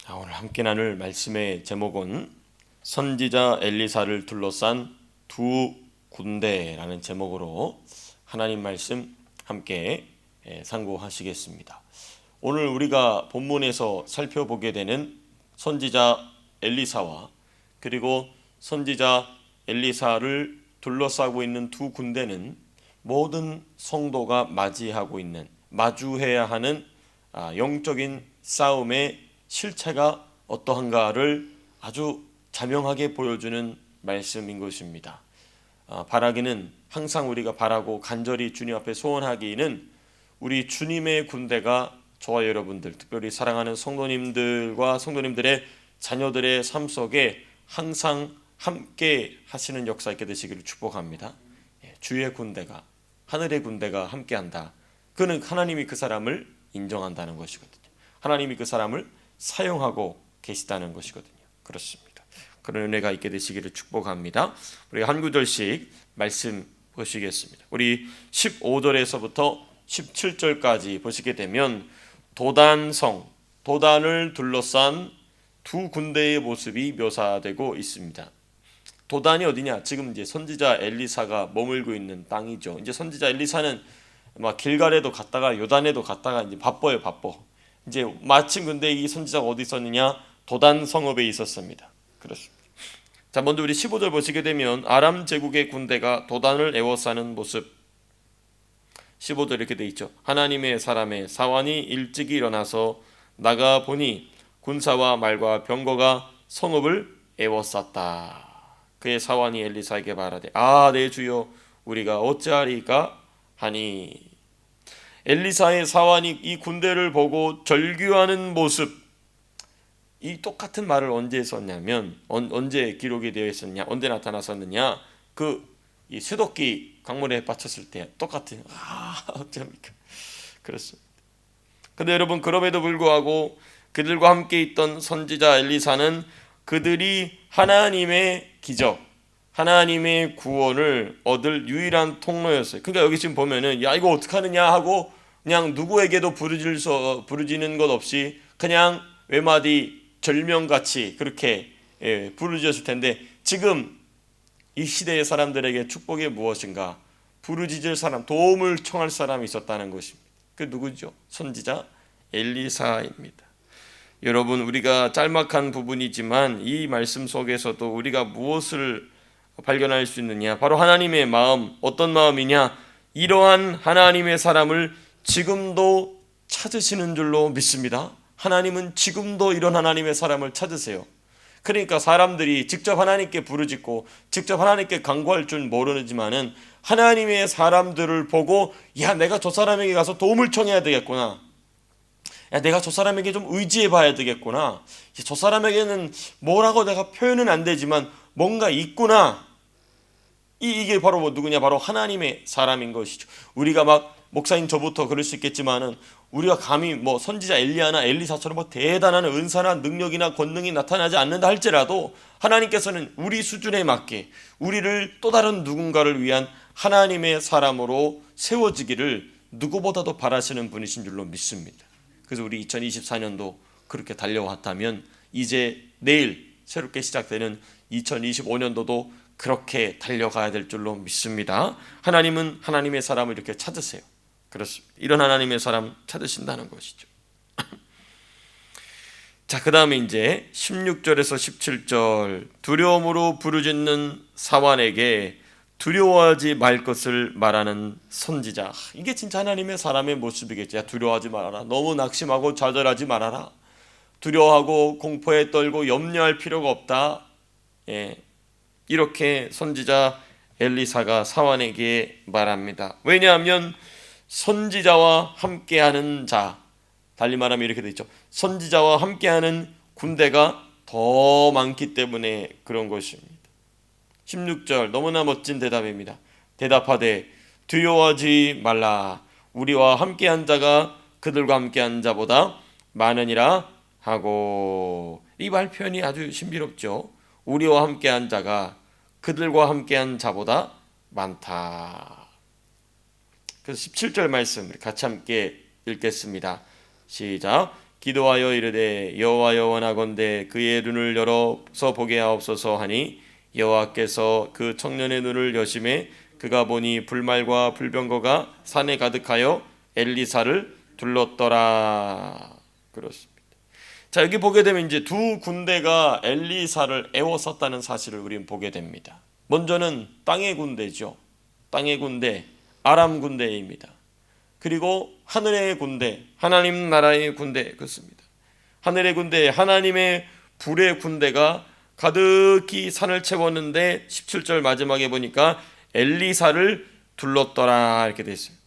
오늘 함께 나눌 말씀의 제목은 선지자 엘리사를 둘러싼 두 군대라는 제목으로 하나님 말씀 함께 상고하시겠습니다. 오늘 우리가 본문에서 살펴보게 되는 선지자 엘리사와 그리고 선지자 엘리사를 둘러싸고 있는 두 군대는 모든 성도가 마주해야 하는 영적인 싸움의 실체가 어떠한가를 아주 자명하게 보여주는 말씀인 것입니다. 바라기는 항상 우리가 바라고 간절히 주님 앞에 소원하기는 우리 주님의 군대가 저와 여러분들, 특별히 사랑하는 성도님들과 성도님들의 자녀들의 삶 속에 항상 함께 하시는 역사 있게 되시기를 축복합니다. 주의 군대가, 하늘의 군대가 함께한다. 그는 하나님이 그 사람을 인정한다는 것이거든요. 하나님이 그 사람을 사용하고 계시다는 것이거든요. 그렇습니다. 그런 은혜가 있게 되시기를 축복합니다. 우리 한 구절씩 말씀 보시겠습니다. 우리 15절에서부터 17절까지 보시게 되면 도단을 둘러싼 두 군대의 모습이 묘사되고 있습니다. 도단이 어디냐? 지금 이제 선지자 엘리사가 머물고 있는 땅이죠. 이제 선지자 엘리사는 막 길갈에도 갔다가 요단에도 갔다가 이제 바빠. 이제 마침 근데 이 선지자가 어디 있었느냐? 도단 성읍에 있었습니다. 그렇습니다. 자, 먼저 우리 15절 보시게 되면 아람 제국의 군대가 도단을 에워싸는 모습. 15절 이렇게 돼 있죠. 하나님의 사람의 사환이 일찍이 일어나서 나가 보니 군사와 말과 병거가 성읍을 에워쌌다. 그의 사환이 엘리사에게 말하되 내 주여 우리가 어찌하리까 하니. 엘리사의 사환이 이 군대를 보고 절규하는 모습, 이 똑같은 말을 언제 썼냐면 언제 기록이 되어 있었냐, 언제 나타났었느냐, 이 쇠도끼 강물에 받쳤을 때 똑같은 어쩝니까? 그렇습니다. 근데 여러분, 그럼에도 불구하고 그들과 함께 있던 선지자 엘리사는 그들이 하나님의 기적, 하나님의 구원을 얻을 유일한 통로였어요. 그러니까 여기 지금 보면은 이거 어떡하느냐 하고 그냥 누구에게도 부르짖는 것 없이 그냥 외마디 절명같이 그렇게 부르짖었을 텐데, 지금 이 시대의 사람들에게 축복이 무엇인가? 부르짖을 사람, 도움을 청할 사람이 있었다는 것입니다. 그 누구죠? 선지자 엘리사입니다. 여러분, 우리가 짤막한 부분이지만 이 말씀 속에서도 우리가 무엇을 발견할 수 있느냐? 바로 하나님의 마음, 어떤 마음이냐? 이러한 하나님의 사람을 지금도 찾으시는 줄로 믿습니다. 하나님은 지금도 이런 하나님의 사람을 찾으세요. 그러니까 사람들이 직접 하나님께 부르짖고 직접 하나님께 간구할 줄 모르지만은 하나님의 사람들을 보고 내가 저 사람에게 가서 도움을 청해야 되겠구나. 내가 저 사람에게 좀 의지해 봐야 되겠구나. 저 사람에게는 뭐라고 내가 표현은 안 되지만 뭔가 있구나. 이게 바로 누구냐? 바로 하나님의 사람인 것이죠. 우리가 막 목사님 저부터 그럴 수 있겠지만은 우리가 감히 선지자 엘리야나 엘리사처럼 대단한 은사나 능력이나 권능이 나타나지 않는다 할지라도 하나님께서는 우리 수준에 맞게 우리를 또 다른 누군가를 위한 하나님의 사람으로 세워지기를 누구보다도 바라시는 분이신 줄로 믿습니다. 그래서 우리 2024년도 그렇게 달려왔다면 이제 내일 새롭게 시작되는 2025년도도 그렇게 달려가야 될 줄로 믿습니다. 하나님은 하나님의 사람을 이렇게 찾으세요. 그렇습니다. 이런 하나님의 사람 찾으신다는 것이죠. 자, 그 다음에 이제 16절에서 17절, 두려움으로 부르짖는 사환에게 두려워하지 말 것을 말하는 선지자. 이게 진짜 하나님의 사람의 모습이겠죠. 두려워하지 말아라. 너무 낙심하고 좌절하지 말아라. 두려워하고 공포에 떨고 염려할 필요가 없다. 이렇게 선지자 엘리사가 사환에게 말합니다. 왜냐하면 선지자와 함께하는 자, 달리 말하면 이렇게 되어 있죠. 선지자와 함께하는 군대가 더 많기 때문에 그런 것입니다. 16절 너무나 멋진 대답입니다. 대답하되 두려워하지 말라. 우리와 함께한 자가 그들과 함께한 자보다 많으니라 하고. 이 말 표현이 아주 신비롭죠. 우리와 함께한 자가 그들과 함께한 자보다 많다. 그래서 17절 말씀 같이 함께 읽겠습니다. 시작. 기도하여 이르되 여호와여 원하건대 그의 눈을 열어서 보게 하옵소서 하니 여호와께서 그 청년의 눈을 여심해 그가 보니 불말과 불병거가 산에 가득하여 엘리사를 둘렀더라. 그렇습니다. 자, 여기 보게 되면 이제 두 군대가 엘리사를 애워쌌다는 사실을 우리는 보게 됩니다. 먼저는 땅의 군대죠. 땅의 군대, 아람 군대입니다. 그리고 하늘의 군대, 하나님 나라의 군대, 그렇습니다. 하늘의 군대, 하나님의 불의 군대가 가득히 산을 채웠는데 17절 마지막에 보니까 엘리사를 둘렀더라 이렇게 되어 있어요.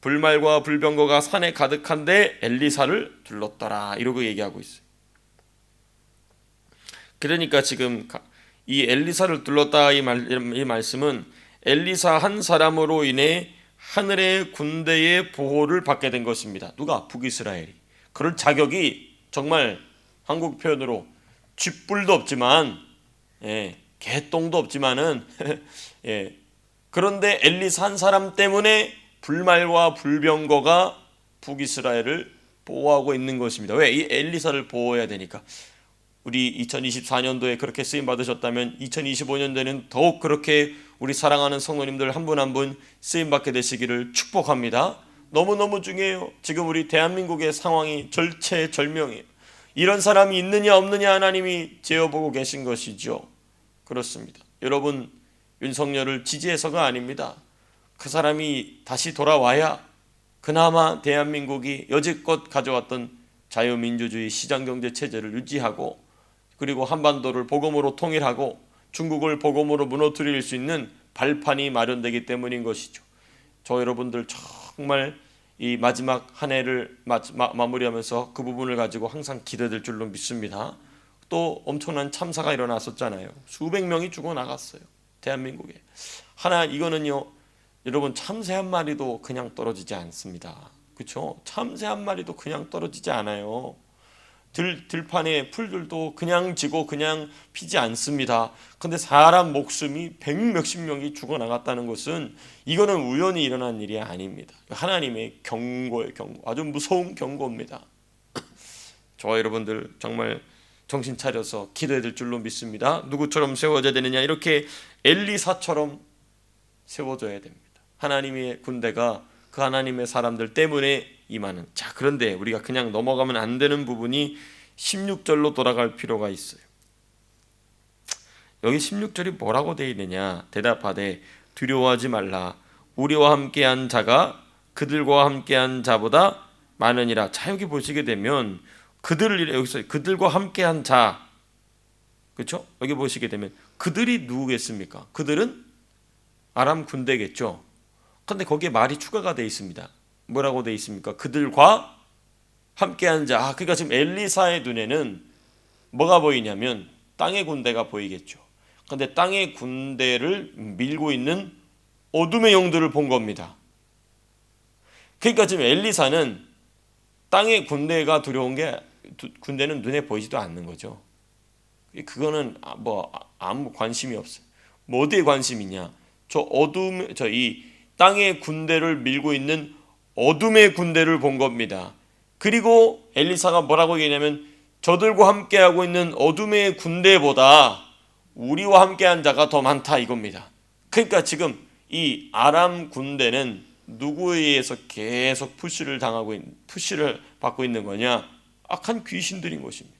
불말과 불병거가 산에 가득한데 엘리사를 둘렀더라 이러고 얘기하고 있어요. 그러니까 지금 이 엘리사를 둘렀다 이 말씀은 엘리사 한 사람으로 인해 하늘의 군대의 보호를 받게 된 것입니다. 누가? 북이스라엘이. 그럴 자격이 정말 한국 표현으로 쥐뿔도 없지만 개똥도 없지만은 그런데 엘리사 한 사람 때문에 불말과 불병거가 북이스라엘을 보호하고 있는 것입니다. 왜? 이 엘리사를 보호해야 되니까. 우리 2024년도에 그렇게 쓰임 받으셨다면 2025년도에는 더욱 그렇게 우리 사랑하는 성도님들 한 분 한 분 쓰임 받게 되시기를 축복합니다. 너무너무 중요해요. 지금 우리 대한민국의 상황이 절체절명이에요. 이런 사람이 있느냐 없느냐 하나님이 재어보고 계신 것이죠. 그렇습니다. 여러분, 윤석열을 지지해서가 아닙니다. 그 사람이 다시 돌아와야 그나마 대한민국이 여지껏 가져왔던 자유민주주의 시장경제 체제를 유지하고 그리고 한반도를 복음으로 통일하고 중국을 복음으로 무너뜨릴 수 있는 발판이 마련되기 때문인 것이죠. 저 여러분들 정말 이 마지막 한 해를 마무리하면서 그 부분을 가지고 항상 기대될 줄로 믿습니다. 또 엄청난 참사가 일어났었잖아요. 수백 명이 죽어나갔어요. 대한민국에. 이거는요, 여러분 참새 한 마리도 그냥 떨어지지 않습니다. 그렇죠? 참새 한 마리도 그냥 떨어지지 않아요. 들판에 풀들도 그냥 지고 그냥 피지 않습니다. 그런데 사람 목숨이 백몇십 명이 죽어나갔다는 것은 이거는 우연히 일어난 일이 아닙니다. 하나님의 경고예요. 경고. 아주 무서운 경고입니다. 저와 여러분들 정말 정신 차려서 기도해야 될 줄로 믿습니다. 누구처럼 세워져야 되느냐? 이렇게 엘리사처럼 세워져야 됩니다. 하나님의 군대가 그 하나님의 사람들 때문에 임하는. 자, 그런데 우리가 그냥 넘어가면 안 되는 부분이 16절로 돌아갈 필요가 있어요. 여기 16절이 뭐라고 되어 있느냐? 대답하되 두려워하지 말라. 우리와 함께한 자가 그들과 함께한 자보다 많으니라. 자, 여기 보시게 되면 여기서 그들과 함께한 자, 그렇죠? 여기 보시게 되면 그들이 누구겠습니까? 그들은 아람 군대겠죠. 그런데 거기에 말이 추가가 되어 있습니다. 뭐라고 되어 있습니까? 그들과 함께한 자. 그러니까 지금 엘리사의 눈에는 뭐가 보이냐면 땅의 군대가 보이겠죠. 그런데 땅의 군대를 밀고 있는 어둠의 영들을 본 겁니다. 그러니까 지금 엘리사는 땅의 군대가 두려운 게 군대는 눈에 보이지도 않는 거죠. 그거는 아무 관심이 없어요. 뭐 어디에 관심이냐? 이 땅의 군대를 밀고 있는 어둠의 군대를 본 겁니다. 그리고 엘리사가 뭐라고 얘기하냐면 저들과 함께하고 있는 어둠의 군대보다 우리와 함께한 자가 더 많다 이겁니다. 그러니까 지금 이 아람 군대는 누구에 의해서 계속 푸시를 받고 있는 거냐? 악한 귀신들인 것입니다.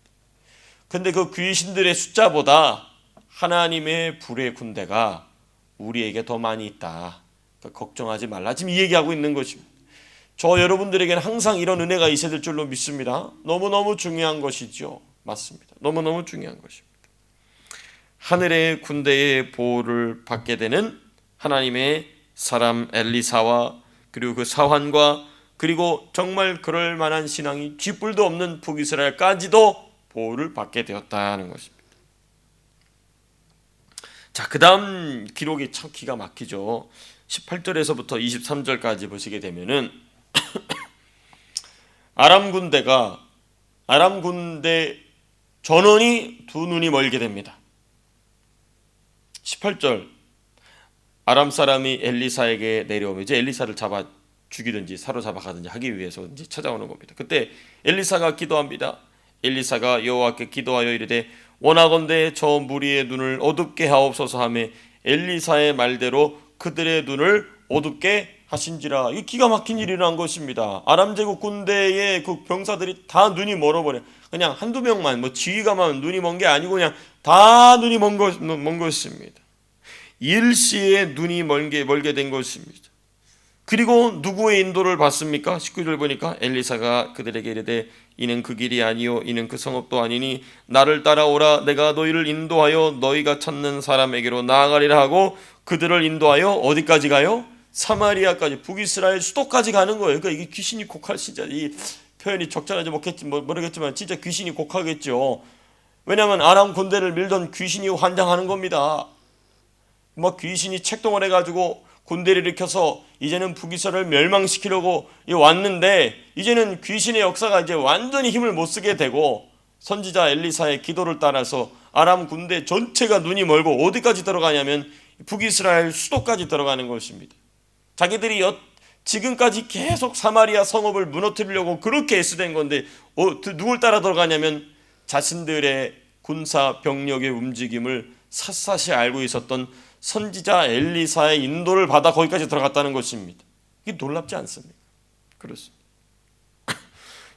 그런데 그 귀신들의 숫자보다 하나님의 불의 군대가 우리에게 더 많이 있다. 그러니까 걱정하지 말라. 지금 이 얘기하고 있는 것입니다. 저 여러분들에게는 항상 이런 은혜가 있어야 될 줄로 믿습니다. 너무너무 중요한 것이죠. 맞습니다. 너무너무 중요한 것입니다. 하늘의 군대의 보호를 받게 되는 하나님의 사람 엘리사와 그리고 그 사환과 그리고 정말 그럴 만한 신앙이 쥐뿔도 없는 북이스라엘까지도 보호를 받게 되었다는 것입니다. 자, 그 다음 기록이 참 기가 막히죠. 18절에서부터 23절까지 보시게 되면은 아람 군대 전원이 두 눈이 멀게 됩니다. 18절 아람 사람이 엘리사에게 내려오면 이제 엘리사를 잡아 죽이든지 사로잡아 가든지 하기 위해서 이제 찾아오는 겁니다. 그때 엘리사가 기도합니다. 엘리사가 여호와께 기도하여 이르되 원하건대 저 무리의 눈을 어둡게 하옵소서 하며 엘리사의 말대로 그들의 눈을 어둡게 하신지라. 이 기가 막힌 일이 일어난 것입니다. 아람 제국 군대의 그 병사들이 다 눈이 멀어버려. 그냥 한두 명만 뭐 지휘관만 눈이 먼 게 아니고 그냥 다 눈이 먼 것입니다. 일시에 눈이 멀게 된 것입니다. 그리고 누구의 인도를 받습니까? 19절 보니까 엘리사가 그들에게 이르되 이는 그 길이 아니요 이는 그 성읍도 아니니 나를 따라오라. 내가 너희를 인도하여 너희가 찾는 사람에게로 나아가리라 하고 그들을 인도하여 어디까지 가요? 사마리아까지, 북이스라엘 수도까지 가는 거예요. 그러니까 이게 귀신이 곡할, 진짜 이 표현이 적절하지 모르겠지만 진짜 귀신이 곡하겠죠. 왜냐하면 아람 군대를 밀던 귀신이 환장하는 겁니다. 막 귀신이 책동을 해가지고 군대를 일으켜서 이제는 북이스라엘을 멸망시키려고 왔는데, 이제는 귀신의 역사가 이제 완전히 힘을 못 쓰게 되고 선지자 엘리사의 기도를 따라서 아람 군대 전체가 눈이 멀고 어디까지 들어가냐면 북이스라엘 수도까지 들어가는 것입니다. 자기들이 지금까지 계속 사마리아 성읍을 무너뜨리려고 그렇게 애쓰된 건데 누굴 따라 들어가냐면 자신들의 군사 병력의 움직임을 샅샅이 알고 있었던 선지자 엘리사의 인도를 받아 거기까지 들어갔다는 것입니다. 이게 놀랍지 않습니까? 그렇습니다.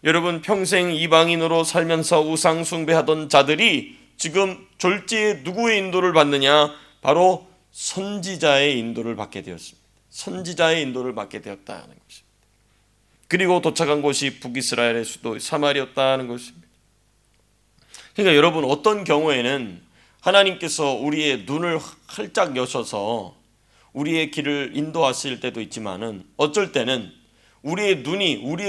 여러분, 평생 이방인으로 살면서 우상 숭배하던 자들이 지금 졸지에 누구의 인도를 받느냐? 바로 선지자의 인도를 받게 되었습니다. 선지자의 인도를 받게 되었다는 것입니다. 그리고 도착한 곳이 북이스라엘의 수도 사마리아였다는 것입니다. 그러니까 여러분, 어떤 경우에는 하나님께서 우리의 눈을 활짝 여셔서 우리의 길을 인도하실 때도 있지만은, 어쩔 때는 우리의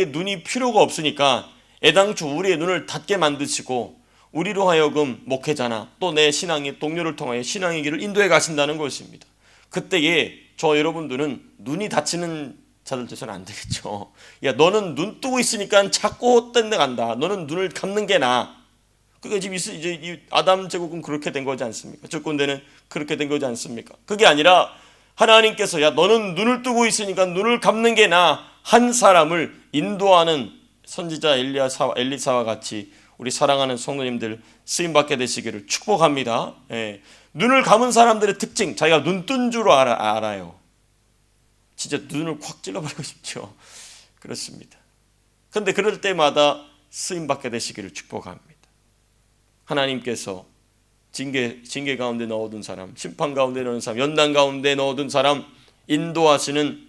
눈이 필요가 없으니까 애당초 우리의 눈을 닫게 만드시고 우리로 하여금 목회자나 또 내 신앙의 동료를 통하여 신앙의 길을 인도해 가신다는 것입니다. 그때에 저 여러분들은 눈이 닫히는 자들 돼서는 안 되겠죠. 야, 너는 눈 뜨고 있으니까 자꾸 딴 데 간다. 너는 눈을 감는 게 나아. 그게 지금 이제 이 아담 제국은 그렇게 된 거지 않습니까? 저 꼰대는 그렇게 된 거지 않습니까? 그게 아니라 하나님께서 야, 너는 눈을 뜨고 있으니까 눈을 감는 게 나아. 한 사람을 인도하는 선지자 엘리사와 같이 우리 사랑하는 성도님들 쓰임받게 되시기를 축복합니다. 예. 눈을 감은 사람들의 특징, 자기가 눈 뜬 줄 알아요. 진짜 눈을 콱 찔러버리고 싶죠. 그렇습니다. 그런데 그럴 때마다 쓰임받게 되시기를 축복합니다. 하나님께서 징계 가운데 넣어둔 사람, 심판 가운데 넣어둔 사람, 연단 가운데 넣어둔 사람 인도하시는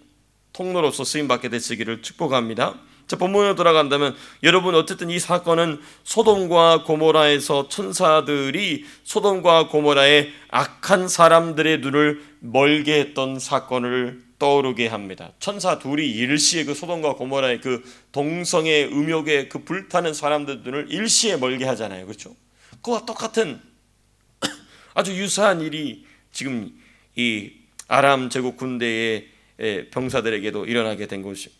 통로로서 쓰임받게 되시기를 축복합니다. 자, 본문으로 돌아간다면 여러분, 어쨌든 이 사건은 소돔과 고모라에서 천사들이 소돔과 고모라의 악한 사람들의 눈을 멀게 했던 사건을 떠오르게 합니다. 천사 둘이 일시에 그 소돔과 고모라의 그 동성의 음욕의 그 불타는 사람들 눈을 일시에 멀게 하잖아요. 그렇죠? 그와 똑같은 아주 유사한 일이 지금 이 아람 제국 군대의 병사들에게도 일어나게 된 것입니다.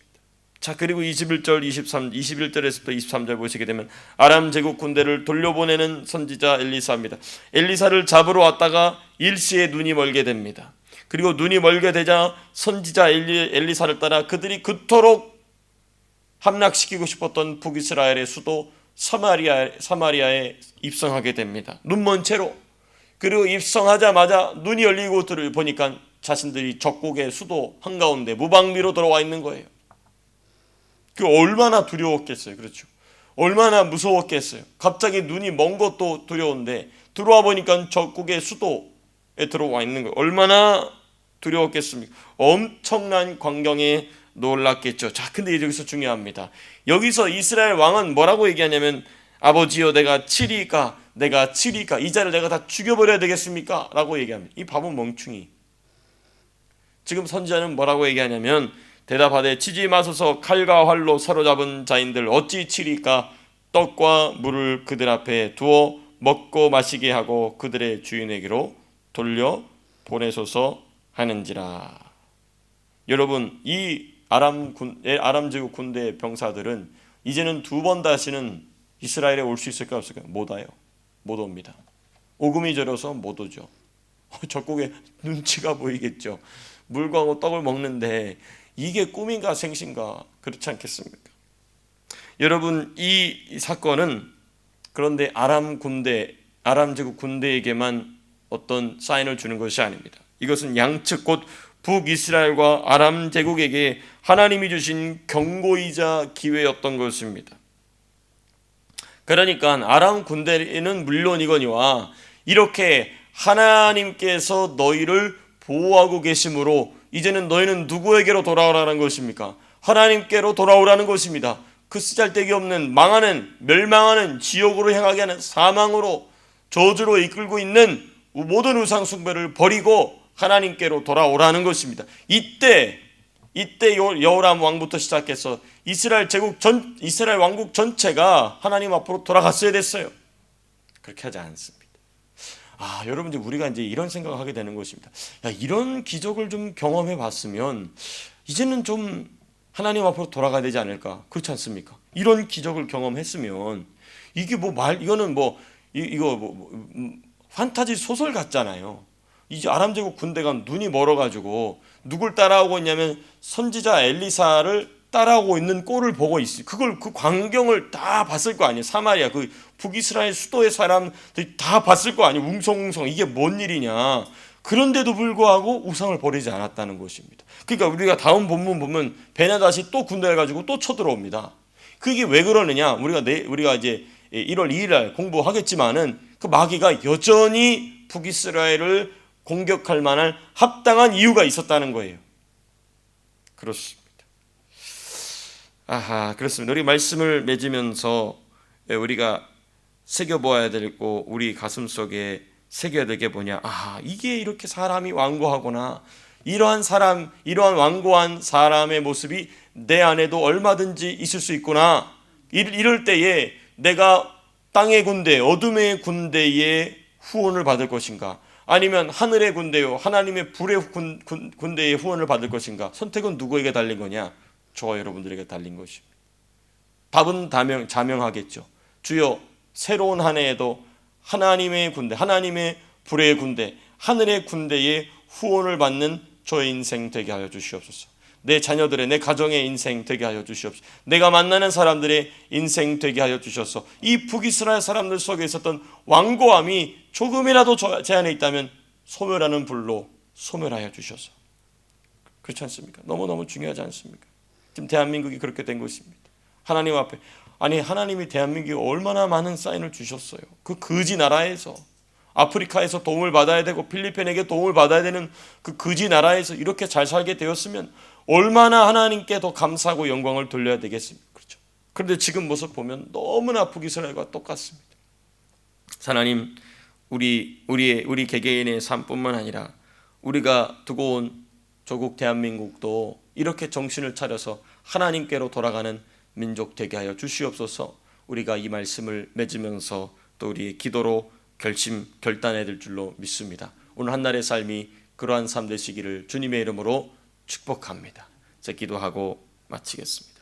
자, 그리고 21절에서부터 23절 보시게 되면 아람 제국 군대를 돌려보내는 선지자 엘리사입니다. 엘리사를 잡으러 왔다가 일시에 눈이 멀게 됩니다. 그리고 눈이 멀게 되자 선지자 엘리사를 따라 그들이 그토록 함락시키고 싶었던 북이스라엘의 수도 사마리아에 입성하게 됩니다. 눈먼 채로. 그리고 입성하자마자 눈이 열리고 보니까 자신들이 적국의 수도 한가운데 무방비로 들어와 있는 거예요. 그 얼마나 두려웠겠어요. 그렇죠? 얼마나 무서웠겠어요. 갑자기 눈이 먼 것도 두려운데 들어와 보니까 적국의 수도에 들어와 있는 거예요. 얼마나 두려웠겠습니까? 엄청난 광경에 놀랐겠죠. 자, 근데 여기서 중요합니다. 여기서 이스라엘 왕은 뭐라고 얘기하냐면 아버지여 내가 치리까 이 자를 내가 다 죽여버려야 되겠습니까? 라고 얘기합니다. 이 바보 멍충이. 지금 선지자는 뭐라고 얘기하냐면 대답하되 치지 마소서 칼과 활로 사로잡은 자인들 어찌 치리까? 떡과 물을 그들 앞에 두어 먹고 마시게 하고 그들의 주인에게로 돌려 보내소서 하는지라. 여러분, 이 아람 제국 군대 병사들은 이제는 두 번 다시는 이스라엘에 올 수 있을까 없을까? 못 와요. 못 옵니다. 오금이 저려서 못 오죠. 적국에 눈치가 보이겠죠. 물과 떡을 먹는데 이게 꿈인가 생신가 그렇지 않겠습니까? 여러분, 이 사건은 그런데 아람 제국 군대에게만 어떤 사인을 주는 것이 아닙니다. 이것은 양측 곧 북이스라엘과 아람 제국에게 하나님이 주신 경고이자 기회였던 것입니다. 그러니까 아람 군대는 물론이거니와 이렇게 하나님께서 너희를 보호하고 계심으로 이제는 너희는 누구에게로 돌아오라는 것입니까? 하나님께로 돌아오라는 것입니다. 그 쓰잘데기 없는 망하는 멸망하는 지옥으로 향하게 하는 사망으로 저주로 이끌고 있는 모든 우상 숭배를 버리고 하나님께로 돌아오라는 것입니다. 이때 여호람 왕부터 시작해서 이스라엘 왕국 전체가 하나님 앞으로 돌아갔어야 됐어요. 그렇게 하지 않습니다. 여러분, 이제 우리가 이제 이런 생각을 하게 되는 것입니다. 이런 기적을 좀 경험해 봤으면 이제는 좀 하나님 앞으로 돌아가야 되지 않을까? 그렇지 않습니까? 이런 기적을 경험했으면 이게 이거는 판타지 소설 같잖아요. 이제 아람 제국 군대가 눈이 멀어가지고 누굴 따라오고 있냐면 선지자 엘리사를 따라오고 있는 꼴을 보고 있어요. 그 광경을 다 봤을 거 아니에요. 사마리아 그 북이스라엘 수도의 사람들이 다 봤을 거 아니에요. 웅성웅성 이게 뭔 일이냐. 그런데도 불구하고 우상을 버리지 않았다는 것입니다. 그러니까 우리가 다음 본문 보면 베나다시 또 군대를 가지고 또 쳐들어옵니다. 그게 왜 그러느냐? 우리가 이제 1월 2일 날 공부하겠지만은 그 마귀가 여전히 북이스라엘을 공격할 만한 합당한 이유가 있었다는 거예요. 그렇습니다. 그렇습니다. 우리 말씀을 맺으면서 우리가 새겨보아야 되고 우리 가슴 속에 새겨야 될 게 뭐냐? 이게 이렇게 사람이 완고하구나. 이러한 완고한 사람의 모습이 내 안에도 얼마든지 있을 수 있구나. 이럴 때에 내가 땅의 군대, 어둠의 군대의 후원을 받을 것인가? 아니면 하늘의 군대요, 하나님의 불의 군대의 후원을 받을 것인가? 선택은 누구에게 달린 거냐? 저와 여러분들에게 달린 것입니다. 답은 자명하겠죠. 주여, 새로운 한 해에도 하나님의 군대, 하나님의 불의 군대, 하늘의 군대의 후원을 받는 저의 인생 되게 하여 주시옵소서. 내 자녀들의, 내 가정의 인생 되게 하여 주시옵소서. 내가 만나는 사람들의 인생 되게 하여 주셔서 이 북이스라엘 사람들 속에 있었던 완고함이 조금이라도 제 안에 있다면 소멸하는 불로 소멸하여 주셔서. 그렇지 않습니까? 너무너무 중요하지 않습니까? 지금 대한민국이 그렇게 된 것입니다. 하나님 앞에, 하나님이 대한민국에 얼마나 많은 사인을 주셨어요. 그 거지 나라에서, 아프리카에서 도움을 받아야 되고 필리핀에게 도움을 받아야 되는 그 거지 나라에서 이렇게 잘 살게 되었으면 얼마나 하나님께 더 감사하고 영광을 돌려야 되겠습니까? 그렇죠. 그런데 지금 모습 보면 너무나 북이스라엘과 똑같습니다. 하나님, 우리 개개인의 삶뿐만 아니라 우리가 두고 온 조국 대한민국도 이렇게 정신을 차려서 하나님께로 돌아가는 민족 되게 하여 주시옵소서. 우리가 이 말씀을 맺으면서 또 우리의 기도로 결단해야 될 줄로 믿습니다. 오늘 한날의 삶이 그러한 삶 되시기를 주님의 이름으로 축복합니다. 제 기도하고 마치겠습니다.